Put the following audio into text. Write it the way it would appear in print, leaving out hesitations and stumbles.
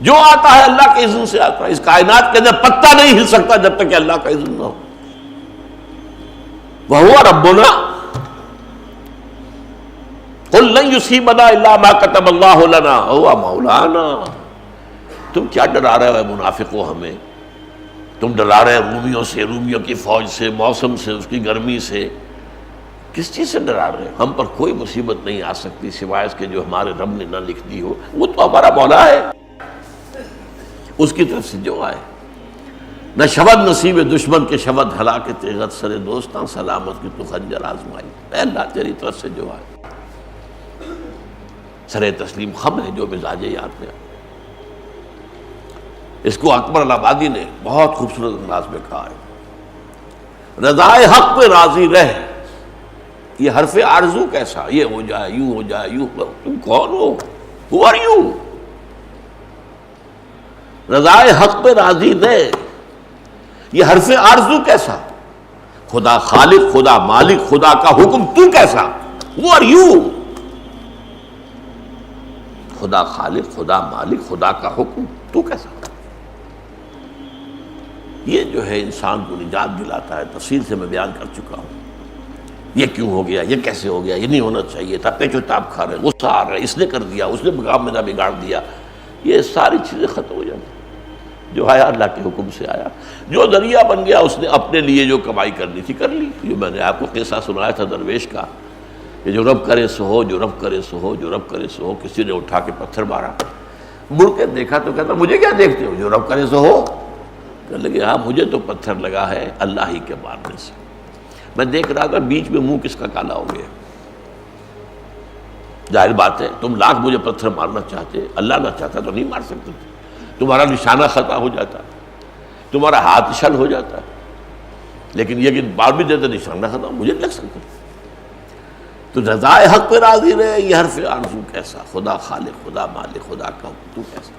جو آتا ہے اللہ کے اذن سے آتا ہے. اس کائنات کے اندر پتا نہیں ہل سکتا جب تک کہ اللہ کا اذن نہ ہو. وَهُوَ رَبُّنَا قُلْ لَن يُصِيبَنَا إِلَّا مَا كَتَبَ اللَّهُ لَنَا وَهُوَ مَوْلَانَا. تم کیا ڈرا رہے ہو منافقوں ہمیں؟ تم ڈرا رہے رومیوں سے، رومیوں کی فوج سے، موسم سے، اس کی گرمی سے. کس چیز سے ڈرا رہے ہیں؟ ہم پر کوئی مصیبت نہیں آ سکتی سوائے اس کے جو ہمارے رب نے نہ لکھ دی ہو. وہ تو ہمارا مولا ہے، اس کی طرف سے جو آئے. نہ شود نصیب دشمن کے شود ہلاک تیغت سر دوستاں سلامت کی تو خنجر آزمائی. اے اللہ تیری طرف سے جو آئے. سر تسلیم خم ہے جو مزاج یاد میں آئے. اس کو اکبر آبادی نے بہت خوبصورت انداز میں کہا ہے. رضائے حق پہ راضی رہ. یہ حرف آرزو کیسا؟ یہ ہو جائے، یوں ہو جائے، یوں. تم کون ہو؟ Who are you؟ رضائے حق پہ راضی رہ. یہ حرف آرزو کیسا؟ خدا خالق، خدا مالک، خدا کا حکم، تو کیسا؟ Who are you؟ خدا خالق، خدا مالک، خدا کا حکم، تو کیسا؟ یہ جو ہے انسان کو نجات دلاتا ہے. تفصیل سے میں بیان کر چکا ہوں. یہ کیوں ہو گیا، یہ کیسے ہو گیا، یہ نہیں ہونا چاہیے تھا، پیچو تاپ کھا رہے، غصہ آ رہا ہے، اس نے کر دیا، اس نے مقام میرا بگاڑ دیا. یہ ساری چیزیں ختم ہو جاتی. جو آیا اللہ کے حکم سے آیا. جو ذریعہ بن گیا اس نے اپنے لیے جو کمائی کرنی تھی کر لی. جو میں نے آپ کو قصہ سنایا تھا درویش کا کہ جو رب کرے سو ہو، جو رب کرے سو ہو، جو رب کرے سو ہو. کسی نے اٹھا کے پتھر مارا، مڑ کے دیکھا تو کہتا مجھے کیا دیکھتے ہو، جو رب کرے سو ہو. کہنے لگے ہاں مجھے تو پتھر لگا ہے اللہ ہی کے مارنے سے. میں دیکھ رہا تھا بیچ میں منہ کس کا کالا ہو گیا. ظاہر بات ہے تم لاکھ مجھے پتھر مارنا چاہتے، اللہ نہ چاہتا تو نہیں مار سکتے. تمہارا نشانہ خطا ہو جاتا، تمہارا ہاتھ چھل ہو جاتا، لیکن یہ کہ بار بھی دیتے نشانہ خطا مجھے لگ سکتا. تو رضائے حق پہ راضی رہے. یہ حرف آرزو کیسا؟ خدا خالق، خدا مالک، خدا کا حکم، تو کیسا؟